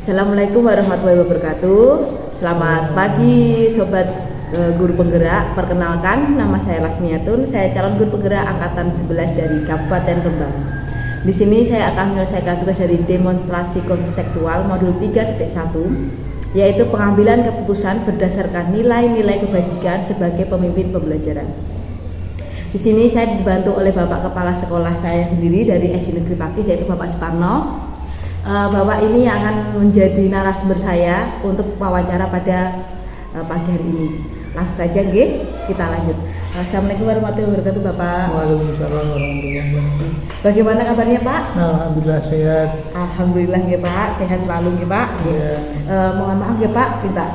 Assalamualaikum warahmatullahi wabarakatuh. Selamat pagi Sobat Guru Penggerak. Perkenalkan, nama saya Lasmiatun. Saya calon guru penggerak angkatan 11 dari Kabupaten Rembang. Di sini saya akan menyelesaikan tugas dari demonstrasi konstekstual modul 3.1, yaitu pengambilan keputusan berdasarkan nilai-nilai kebajikan sebagai pemimpin pembelajaran. Di sini saya dibantu oleh Bapak Kepala Sekolah saya sendiri dari SD Negeri Pakis, yaitu Bapak Suparno. Bapak ini akan menjadi narasumber saya untuk wawancara pada pagi hari ini. Langsung saja kita lanjut. Assalamualaikum warahmatullahi wabarakatuh Bapak. Waalaikumsalam warahmatullahi wabarakatuh. Bagaimana kabarnya Pak? Alhamdulillah sehat. Alhamdulillah Pak, sehat selalu Pak. Ya. Mohon maaf Pak,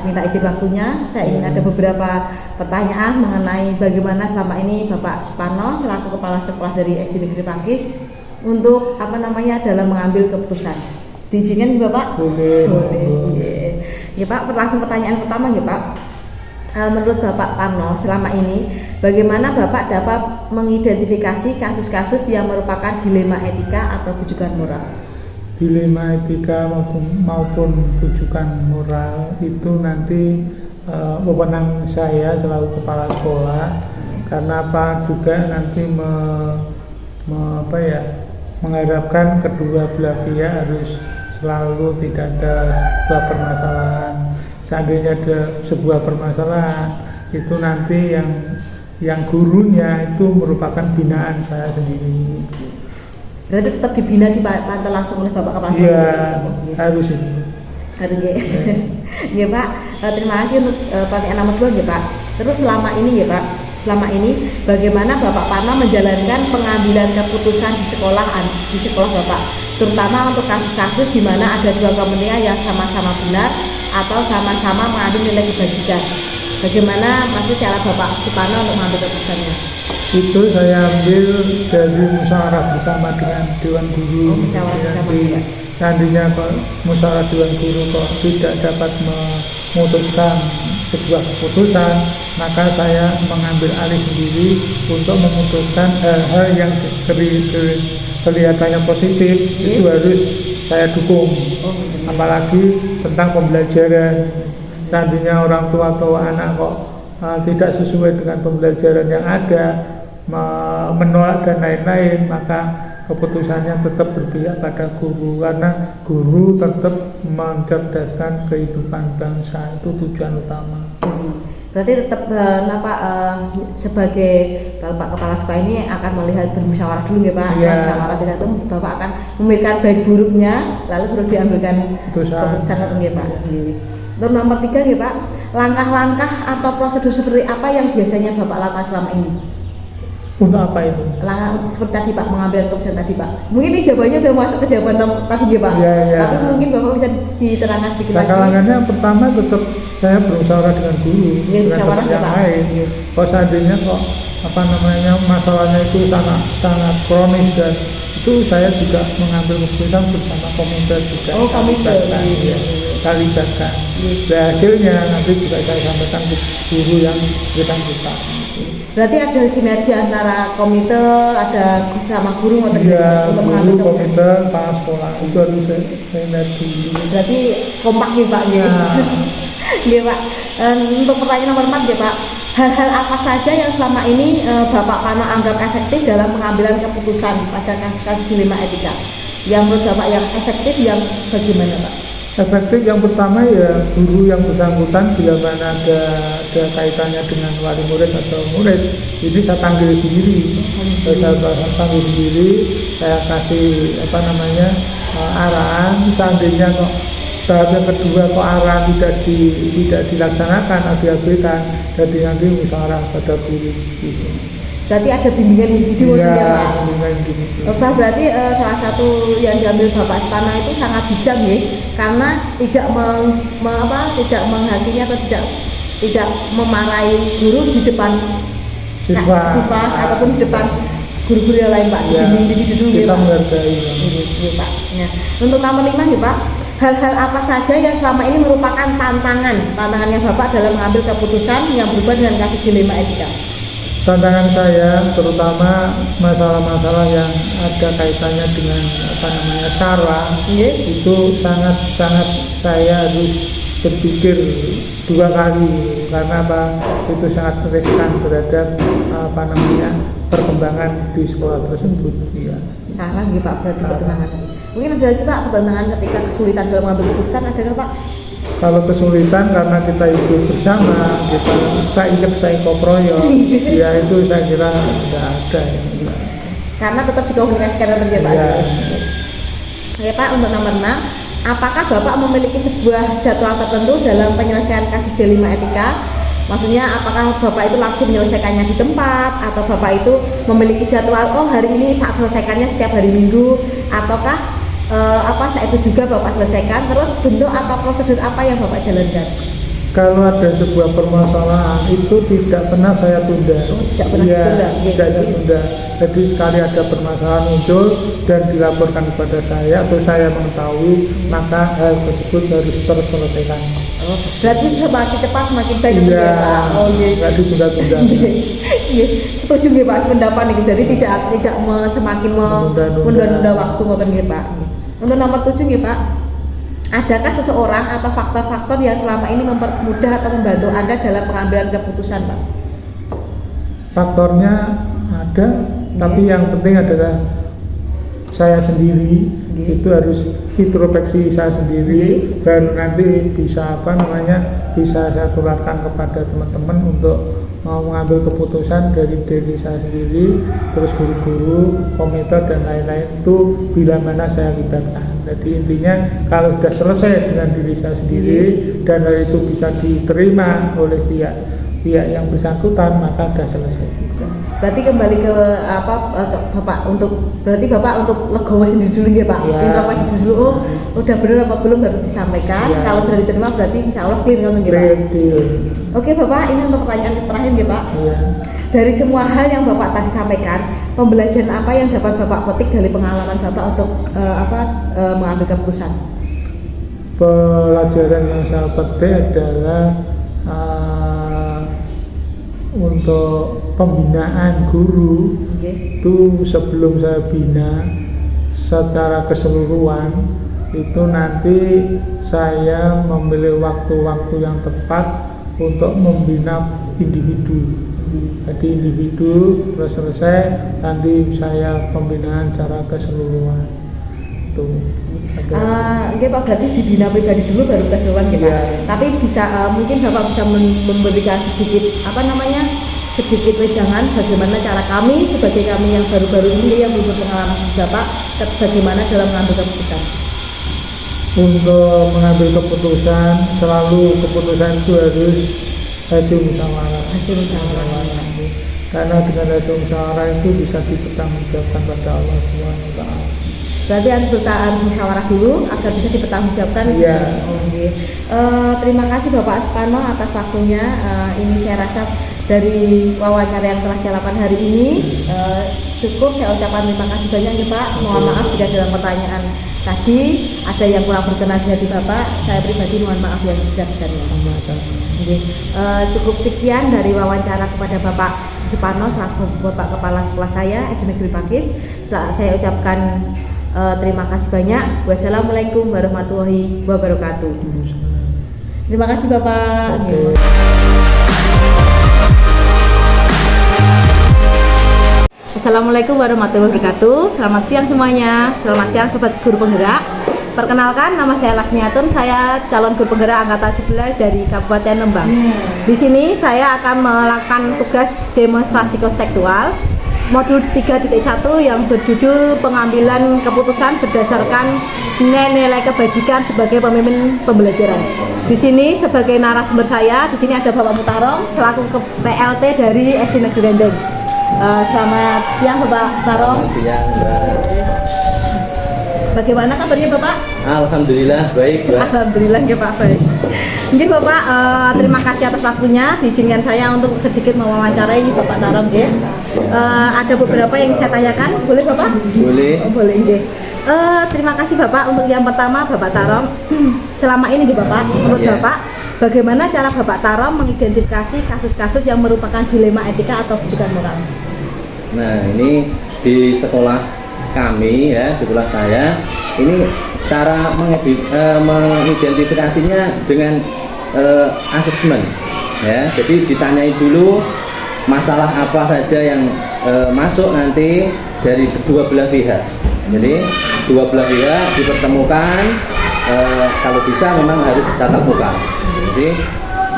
minta izin waktunya. Saya ingin ada beberapa pertanyaan mengenai bagaimana selama ini Bapak Suparno selaku Kepala Sekolah dari SD Negeri Pakis untuk dalam mengambil keputusan. Diizinkan Bapak? Boleh. Ya Pak, langsung pertanyaan pertama Pak. Menurut Bapak Parno, selama ini bagaimana Bapak dapat mengidentifikasi kasus-kasus yang merupakan dilema etika atau rujukan moral? Dilema etika maupun rujukan moral itu nanti wewenang saya selaku kepala sekolah. Karena apa juga nanti mengharapkan kedua belah pihak harus selalu tidak ada sebuah permasalahan. Seandainya ada sebuah permasalahan, itu nanti yang gurunya itu merupakan binaan saya sendiri. Berarti tetap dibina, dipantau langsung oleh Bapak Kepala Sekolah? Iya, harus ini. Harus ya Pak. Terima kasih untuk pertanyaan nomor 2 Pak. Terus selama ini bagaimana Bapak Parno menjalankan pengambilan keputusan di sekolah Bapak, terutama untuk kasus-kasus di mana ada dua kepentingan yang sama-sama benar atau sama-sama mengandung nilai kebajikan. Bagaimana cara Bapak Suparno untuk mengambil keputusannya? Itu saya ambil dari musyawarah bersama dengan Dewan Guru. Seandainya musyawarah Dewan Guru tidak dapat memutuskan sebuah keputusan, maka saya mengambil alih sendiri untuk memutuskan hal-hal yang kelihatannya positif. Itu harus saya dukung. Apalagi tentang pembelajaran. Seandainya orang tua atau anak tidak sesuai dengan pembelajaran yang ada, menolak dan lain-lain, maka keputusannya tetap berpihak pada guru, karena guru tetap mencerdaskan kehidupan bangsa, itu tujuan utama. Berarti tetap sebagai Bapak Kepala Sekolah ini akan melihat bermusyawarah dulu Pak. Ya. Musyawarah tidak itu Bapak akan memikirkan baik buruknya, lalu perlu diambilkan keputusan Pak. Untuk nomor 3 Pak, langkah-langkah atau prosedur seperti apa yang biasanya Bapak lakukan selama ini? Untuk apa itu? Seperti tadi Pak, mengambil keputusan tadi Pak. Mungkin ini jawabannya udah masuk ke jawaban tadi Pak. Ya. Tapi mungkin Bapak bisa diterangkan sedikit lagi. Langkah-langkahnya yang pertama tetap saya bermusyawarah dengan guru, dengan teman yang lain. Kalau seandainya masalahnya itu sangat kronis, dan itu saya juga mengambil keputusan bersama komite juga. Libatkan. Hasilnya nanti juga saya sampaikan ke guru yang bersangkutan. Berarti ada sinergi antara komite, ada sama guru untuk mengambil komite, kepala sekolah itu harus sinergi. Berarti kompak Pak Iya Pak. Untuk pertanyaan nomor 4 Pak, hal-hal apa saja yang selama ini Bapak Parno anggap efektif dalam pengambilan keputusan pada kasus-kasus dilema etika? Yang menurut Bapak yang efektif yang bagaimana Pak? Efektif yang pertama ya guru yang bersangkutan bila mana ada kaitannya dengan wali murid atau murid, ini saya panggil sendiri. Saya panggil sendiri, saya kasih arahan. Seandainya tahap yang kedua arahan tidak dilaksanakan atau diabaikan, jadi nanti musyawarah pada guru. Berarti ada bimbingan individu Pak. Bimbingan. Berarti salah satu yang diambil Bapak Suparno itu sangat bijak karena tidak menghakimi atau tidak memarahi guru di depan siswa ataupun di depan guru-guru yang lain Pak. Bimbing individu dulu kita Pak. Menghargai Pak. Nah, untuk nomor 5 Pak, hal-hal apa saja yang selama ini merupakan tantangannya Bapak dalam mengambil keputusan yang berhubungan dengan kasus dilema etika? tantangan saya terutama masalah-masalah yang ada kaitannya dengan sara itu sangat saya harus berpikir 2 kali karena itu sangat riskan terhadap perkembangan di sekolah tersebut. Ya. Salah nggih Pak, berarti ketenangan. Mungkin ada lagi Pak ketenangan ketika kesulitan dalam mengambil keputusan, ada nggak Pak? Kalau kesulitan karena kita hidup bersama, kita ingat saya koproyo, ya itu saya kira tidak ada. Ya. Karena tetap dikomunikasikan dengan Pak. Ya. Oke Pak, untuk nomor 6, apakah Bapak memiliki sebuah jadwal tertentu dalam penyelesaian kasus D5 etika? Maksudnya apakah Bapak itu langsung menyelesaikannya di tempat, atau Bapak itu memiliki jadwal, oh hari ini tak selesaikannya setiap hari Minggu, ataukah saat itu juga Bapak selesaikan, terus bentuk atau prosedur apa yang Bapak jalankan? Kalau ada sebuah permasalahan itu tidak pernah saya tunda. Tidak pernah ditunda. Tidak ditunda. Jadi sekali ada permasalahan muncul dan dilaporkan kepada saya atau saya mengetahui, maka hal tersebut harus terselesaikan. Oh, berarti semakin cepat semakin baik ya, Pak. Oh iya. Tidak ditunda-tunda. Iya, setuju nggih Pak sependapat nih. Jadi tidak semakin menunda waktu ngoten nggih Pak. Untuk nomor 7 nggih Pak. Adakah seseorang atau faktor-faktor yang selama ini mempermudah atau membantu Anda dalam pengambilan keputusan, Pak? Faktornya ada, tapi yang penting adalah saya sendiri. Itu harus introspeksi saya sendiri, baru nanti bisa bisa saya tularkan kepada teman-teman untuk mau mengambil keputusan dari diri saya sendiri, terus guru-guru, komite dan lain-lain itu bila mana saya libatkan. Jadi intinya kalau sudah selesai dengan diri saya sendiri dan hal itu bisa diterima oleh pihak yang bersangkutan, maka sudah selesai. Berarti kembali ke Bapak untuk legowo sendiri dulu ya Pak. Ya. Introspeksi dulu, udah benar apa belum baru disampaikan. Ya. Kalau sudah diterima berarti insya Allah clear kan Pak. Oke Bapak, ini untuk pertanyaan terakhir ya Pak. Ya. Dari semua hal yang Bapak tadi sampaikan, pembelajaran apa yang dapat Bapak petik dari pengalaman Bapak untuk mengambil keputusan? Pelajaran yang saya petik adalah untuk pembinaan guru itu sebelum saya bina secara keseluruhan itu nanti saya memilih waktu-waktu yang tepat untuk membina individu. Jadi individu terus selesai nanti saya pembinaan secara keseluruhan itu. Pak berarti dibina pribadi dulu baru keseluruhan kita. Yeah. Tapi bisa mungkin Bapak bisa memberikan sedikit wejangan bagaimana cara kami sebagai kami yang baru-baru ini yang belum pengalaman Bapak bagaimana dalam mengambil keputusan. Untuk mengambil keputusan selalu keputusan itu harus hasil musyawarah. Karena dengan hasil musyawarah itu bisa dipertanggungjawabkan pada Allah SWT. Berarti harus musyawarah dulu agar bisa dipertanggungjawabkan. Iya. Terima kasih Bapak Suparno atas waktunya. Ini saya rasa dari wawancara yang telah saya lakukan hari ini cukup. Saya ucapkan terima kasih banyak ya Pak. Mohon maaf jika dalam pertanyaan tadi ada yang kurang berkenan di hati Bapak. Saya pribadi mohon maaf yang sebesar-besarnya. Cukup sekian dari wawancara kepada Bapak Suparno selaku Bapak Kepala Sekolah saya SD Negeri Pakis. Saya ucapkan terima kasih banyak. Wassalamualaikum warahmatullahi wabarakatuh. Terima kasih Bapak. Okay. Assalamualaikum warahmatullahi wabarakatuh. Selamat siang semuanya. Selamat siang Sobat Guru Penggerak. Perkenalkan, nama saya Lasmiatun. Saya calon guru penggerak angkatan 11 dari Kabupaten Lembang. Di sini saya akan melakukan tugas demonstrasi konseptual modul 3.1 yang berjudul pengambilan keputusan berdasarkan nilai-nilai kebajikan sebagai pemimpin pembelajaran. Di sini sebagai narasumber saya, di sini ada Bapak Mutarong selaku PLT dari SD Negeri Rendeng. Selamat siang Bapak Mutarong. Selamat siang Mbak. Bagaimana kabarnya Bapak? Alhamdulillah baik Mbak. Alhamdulillah ya Pak, baik. Oke Bapak, terima kasih atas waktunya. Diizinkan saya untuk sedikit mewawancarai Bapak Tarong ya. Ada beberapa yang saya tanyakan, boleh Bapak? Boleh. Oh, boleh nggih. Terima kasih Bapak. Untuk yang pertama Bapak Tarong, selama ini Bapak, menurut Bapak Bagaimana cara Bapak Taro mengidentifikasi kasus-kasus yang merupakan dilema etika atau rujukan moral? Nah, ini di sekolah kami ya, di sekolah saya, ini cara mengidentifikasinya dengan asesmen ya. Jadi ditanyai dulu masalah apa saja yang masuk nanti dari kedua belah pihak. Jadi dua belah pihak dipertemukan, kalau bisa memang harus tatap muka. Jadi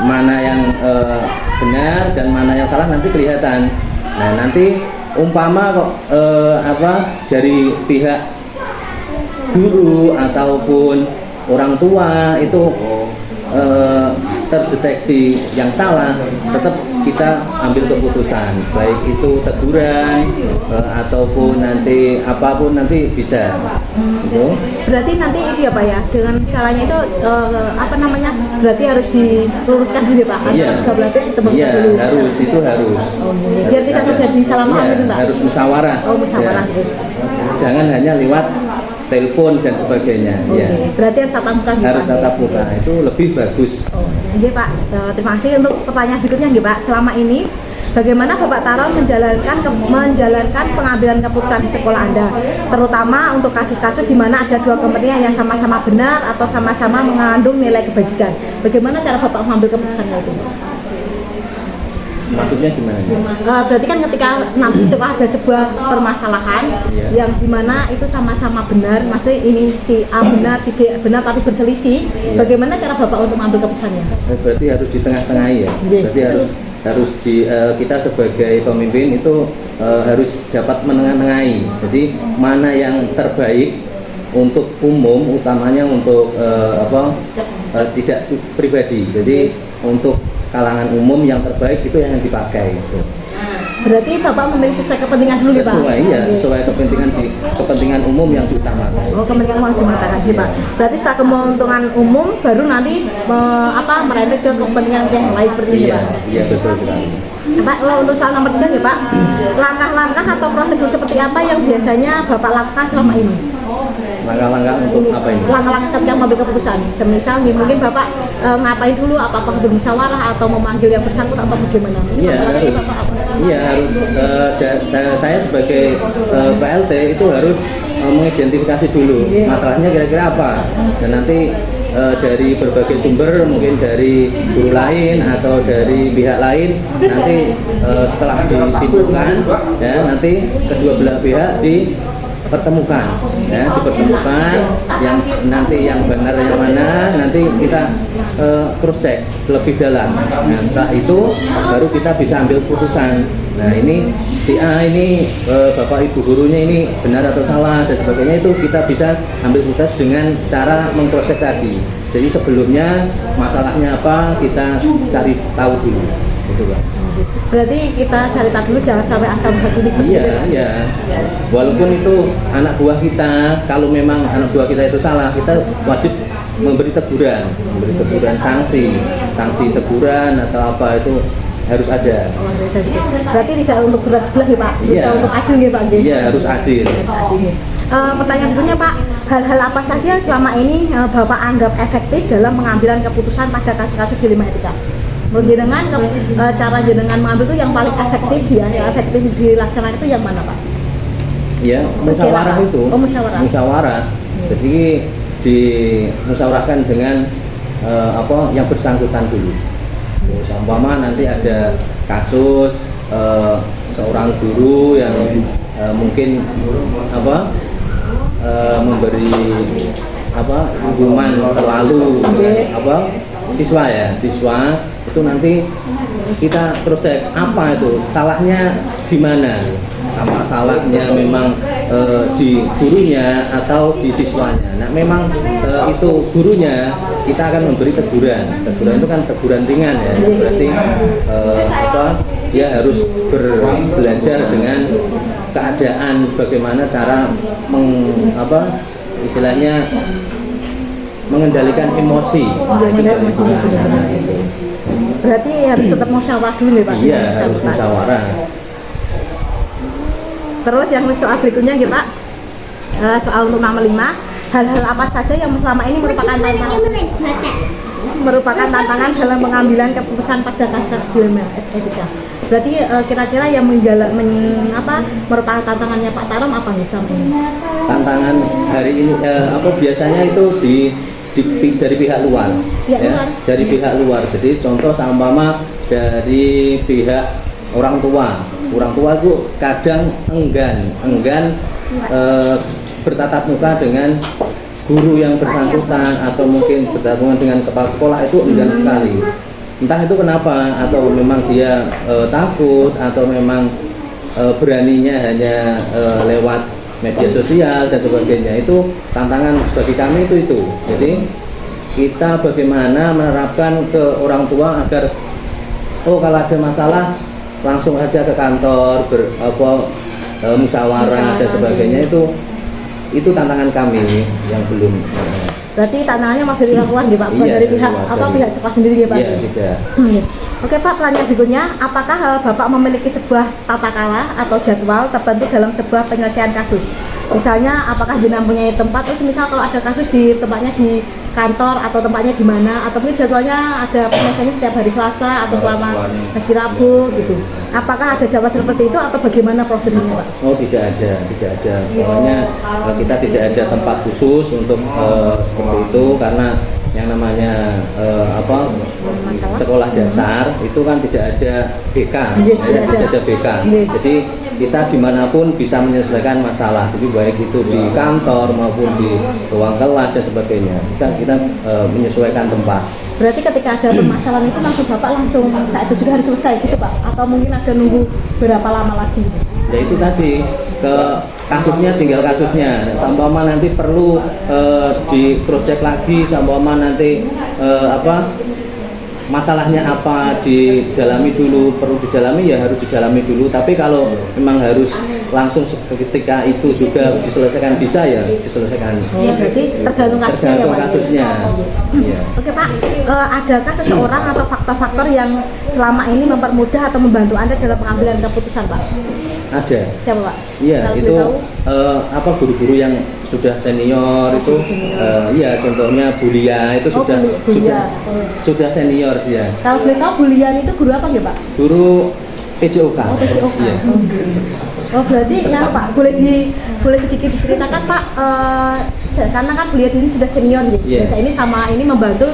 mana yang benar dan mana yang salah nanti kelihatan. Nah, nanti umpama kok dari pihak guru ataupun orang tua itu terdeteksi yang salah, tetap kita ambil keputusan, baik itu teguran ataupun nanti apapun nanti bisa. Gitu. Berarti nanti itu ya Pak ya, dengan caranya itu berarti harus diluruskan dulu ya Pak? Iya. Iya, harus itu harus. Biar tidak terjadi salah paham itu Pak. Harus musyawarah. Oh, musyawarah. Ya. Jangan hanya lewat telepon dan sebagainya. Oke. Ya. Berarti harus tatap muka. Harus tatap muka, itu lebih bagus. Oh, iya Pak. Terima kasih untuk pertanyaan berikutnya nggih Pak. Selama ini bagaimana Bapak Taro menjalankan pengambilan keputusan di sekolah Anda, terutama untuk kasus-kasus di mana ada dua kepentingan yang sama-sama benar atau sama-sama mengandung nilai kebajikan. Bagaimana cara Bapak mengambil keputusannya itu? Maksudnya gimana? Berarti kan ketika nanti ada sebuah permasalahan yang dimana itu sama-sama benar, maksudnya ini si A benar, si B benar tapi berselisih, bagaimana cara Bapak untuk mengambil keputusannya? Berarti harus di tengah-tengahi ya. Berarti harus kita sebagai pemimpin itu harus dapat menengah-tengahi. Jadi mana yang terbaik untuk umum, utamanya untuk tidak pribadi. Jadi untuk kalangan umum yang terbaik itu yang dipakai. Berarti Bapak memilih sesuai kepentingan dulu ya Pak? Sesuai kepentingan umum yang diutamakan. Oh, kepentingan umum diutamakan ya Pak. Berarti setelah keuntungan umum baru nanti merembet ke kepentingan yang lain seperti ini Pak? Iya, betul sekali. Pak, untuk soal nomor 3 ya Pak, langkah-langkah atau prosedur seperti apa yang biasanya Bapak lakukan selama ini? Langkah-langkah untuk apa ini? Langkah-langkah ketika mengambil keputusan. Semisal mungkin Bapak ngapain dulu, apakah bermusyawarah atau memanggil yang bersangkutan atau bagaimana? Saya sebagai PLT itu harus mengidentifikasi dulu masalahnya kira-kira apa, dan nanti dari berbagai sumber, mungkin dari guru lain atau dari pihak lain, nanti setelah disimpulkan ya, nanti kedua belah pihak dipertemukan yang nanti yang benar yang mana nanti kita cross check lebih dalam. Nah, setelah itu baru kita bisa ambil putusan. Nah, ini si A ini bapak ibu gurunya ini benar atau salah dan sebagainya, itu kita bisa ambil putus dengan cara meng-cross check tadi. Jadi sebelumnya masalahnya apa kita cari tahu dulu. Gitu, Pak. Berarti kita cari tahu dulu, jangan sampai asal begini seperti itu. Iya. Walaupun itu anak buah kita, kalau memang anak buah kita itu salah, kita wajib memberi teguran, sanksi teguran atau apa itu harus ada. Berarti tidak untuk berat sebelah ya Pak? Bisa untuk adil ya Pak? Iya, harus adil. Pertanyaan berikutnya Pak, hal-hal apa saja selama ini Bapak anggap efektif dalam pengambilan keputusan pada kasus-kasus dilema etika? Menurut jenengan, cara jenengan mengambil itu yang paling efektif ya, yang efektif dilaksanakan itu yang mana Pak? Ya, musyawarah itu. Oh, musyawarah. Jadi dimusyawarahkan dengan yang bersangkutan dulu. Umpama nanti ada kasus seorang guru yang mungkin memberi hukuman terlalu siswa itu nanti kita cross check apa itu salahnya di mana, apa salahnya memang di gurunya atau di siswanya. Nah, memang itu gurunya kita akan memberi teguran itu kan teguran ringan ya, berarti dia harus belajar dengan keadaan, bagaimana cara istilahnya mengendalikan emosi. Berarti harus tetap musyawarah dulu ya Pak? Iya, harus musyawarah. Terus yang soal berikutnya ya Pak, soal untuk nomor 5, hal-hal apa saja yang selama ini merupakan tantangan? merupakan tantangan dalam pengambilan keputusan pada kasus dilema etika. Berarti kira-kira yang merupakan tantangannya Pak Tarom apa nih sampainya? Tantangan hari ini biasanya itu dari pihak luar, ya, dari pihak luar. Jadi contoh seumpama dari pihak orang tua itu kadang enggan bertatap muka dengan guru yang bersangkutan atau mungkin berhubungan dengan kepala sekolah, itu enggan sekali. Entah itu kenapa, atau memang dia takut, atau memang beraninya hanya lewat media sosial dan sebagainya. Itu tantangan bagi kami itu. Jadi kita bagaimana menerapkan ke orang tua agar kalau ada masalah langsung aja ke kantor, musyawarah dan sebagainya. Itu tantangan kami yang belum. Berarti tantangannya masih dilakukan ya Pak, bukan dari pihak pihak sekolah sendiri ya Pak? Iya, tidak. Oke Pak, pertanyaan berikutnya, apakah Bapak memiliki sebuah tata cara atau jadwal tertentu dalam sebuah penyelesaian kasus? Misalnya, apakah jenengan punya tempat, terus misal kalau ada kasus di tempatnya di kantor atau tempatnya di mana, atau mungkin jadwalnya ada penyelesaiannya setiap hari Selasa atau selama hari Rabu gitu. Apakah ada jadwal seperti itu atau bagaimana prosedurnya Pak? Oh, tidak ada. Pokoknya kita tidak ada tempat khusus untuk seperti itu, karena yang namanya sekolah dasar itu kan tidak ada BK, tidak ada BK. Jadi kita dimanapun bisa menyelesaikan masalah, jadi baik itu di kantor maupun di ruang kelas dan sebagainya. Kita menyesuaikan tempat. Berarti ketika ada permasalahan itu Bapak langsung saat itu juga harus selesai gitu Pak? Atau mungkin ada nunggu berapa lama lagi? Ya itu tadi, ke kasusnya tinggal kasusnya. Seumpama nanti perlu di cross check lagi, seumpama nanti masalahnya apa didalami dulu, perlu didalami ya harus didalami dulu. Tapi kalau memang harus langsung ketika itu juga diselesaikan bisa ya diselesaikan. Ya berarti tergantung kasusnya. Ya. Oke Pak, adakah seseorang atau faktor-faktor yang selama ini mempermudah atau membantu Anda dalam pengambilan keputusan Pak? Ada. Siapa Pak? Iya, itu guru-guru yang sudah senior itu, iya contohnya Bulia itu sudah senior dia. Kalau boleh tahu Bulian itu guru apa ya Pak? Guru PJOK. Oh PJOK. Iya. Oh berarti ya Pak, boleh sedikit diceritakan Pak, karena kan Bulia ini sudah senior gitu. Yeah. Biasa ini sama ini membantu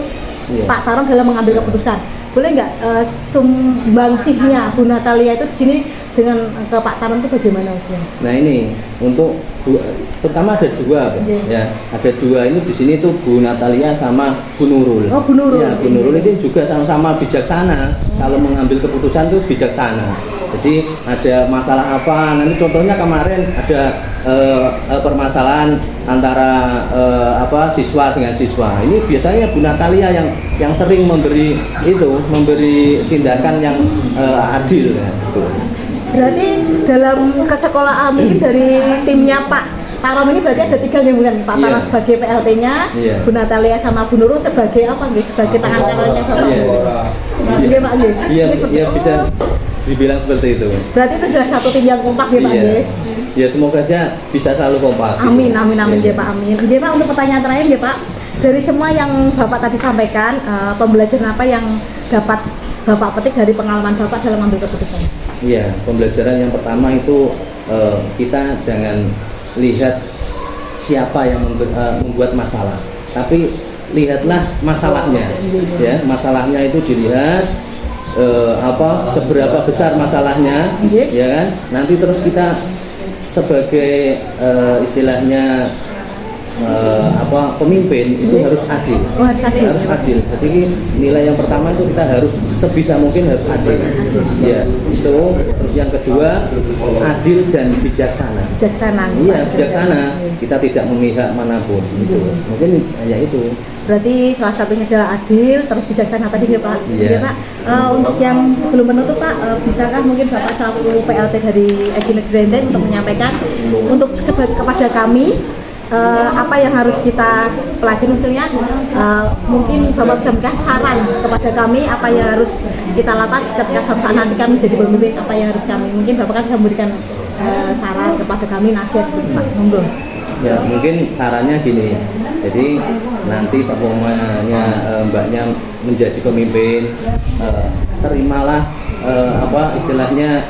Pak Tarom dalam mengambil keputusan. Boleh nggak sumbangsihnya Bu Natalia itu di sini dengan ke Pak Tarom itu bagaimana usia? Nah ini untuk terutama ada dua, ya ada dua ini di sini tuh Bu Natalia sama Bu Nurul. Oh Bu Nurul. Ya Bu Nurul ini juga sama-sama bijaksana. Kalau mengambil keputusan tuh bijaksana. Jadi ada masalah apa? Nanti contohnya kemarin ada permasalahan antara siswa dengan siswa. Ini biasanya Bu Natalia yang sering memberi tindakan yang adil. Ya, gitu. Berarti dalam kesekolahan mungkin dari timnya Pak Tarom ini berarti ada 3 nih bukan? Pak Tarom sebagai PLT-nya, Bu Natalia sama Bu Nurul sebagai apa nih? Sebagai tangan kanannya Bapak. Iya Pak. Iya bisa dibilang seperti itu. Berarti itu sudah satu tim yang kompak ya Pak. Ya semoga aja bisa selalu kompak. Amin ya Pak, amin. Jadi Pak untuk pertanyaan terakhir ya Pak, dari semua yang Bapak tadi sampaikan, pembelajaran apa yang dapat Bapak petik dari pengalaman Bapak dalam mengambil keputusan? Iya, pembelajaran yang pertama itu kita jangan lihat siapa yang membuat masalah, tapi lihatlah masalahnya. Ya, masalahnya itu dilihat seberapa besar masalahnya, ya kan? Nanti terus kita sebagai istilahnya pemimpin itu harus adil. Harus adil. Jadi nilai yang pertama itu kita harus sebisa mungkin harus adil. Ya, itu. Terus yang kedua adil dan bijaksana. Iya, bijaksana. Kita tidak memihak manapun. Itu. Mungkin hanya itu. Berarti salah satunya adalah adil, terus bijaksana tadi ya Pak. Iya Pak. Untuk yang sebelum menutup Pak, bisakah mungkin Bapak selaku PLT dari Egi Negeri Enten untuk menyampaikan untuk kepada kami apa yang harus kita pelajari, misalnya mungkin Bapak bisa memberikan saran kepada kami apa yang harus kita lakukan ketika suatu saat nanti kami menjadi pemimpin, apa yang harus kami, mungkin Bapak kan bisa memberikan saran kepada kami, nasihat seperti Pak, monggo. Ya mungkin sarannya gini, jadi nanti semuanya mbaknya menjadi pemimpin, terimalah istilahnya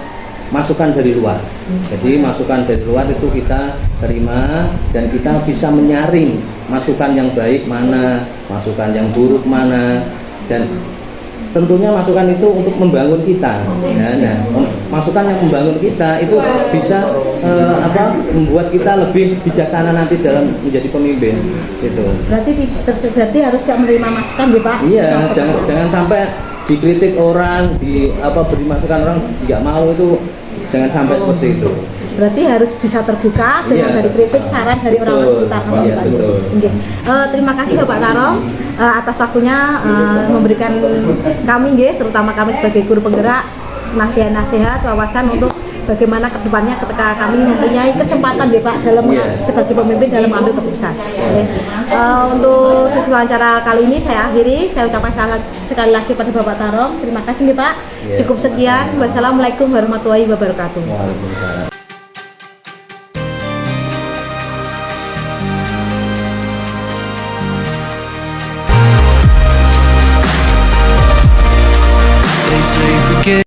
masukan dari luar. Jadi masukan dari luar itu kita terima dan kita bisa menyaring masukan yang baik mana, masukan yang buruk mana, dan tentunya masukan itu untuk membangun kita. Masukan yang membangun kita itu bisa membuat kita lebih bijaksana nanti dalam menjadi pemimpin. Gitu. Berarti harus siap menerima masukan ya Pak? Iya, jangan sampai dikritik orang, beri masukan orang nggak mau, itu jangan sampai seperti itu. Berarti harus bisa terbuka dengan dari kritik, saran dari orang-orang sekitar. Iya, betul. Terima kasih Bapak Tarong atas waktunya memberikan kami, terutama kami sebagai guru penggerak, nasihat-nasihat, wawasan untuk bagaimana kedepannya ketika kami mempunyai kesempatan Pak dalam sebagai pemimpin dalam mengambil keputusan. Untuk sesi wawancara kali ini saya akhiri. Saya ucapkan selamat sekali lagi pada Bapak Tarong. Terima kasih Pak. Cukup sekian. Wassalamualaikum warahmatullahi wabarakatuh. Waalaikumsalam.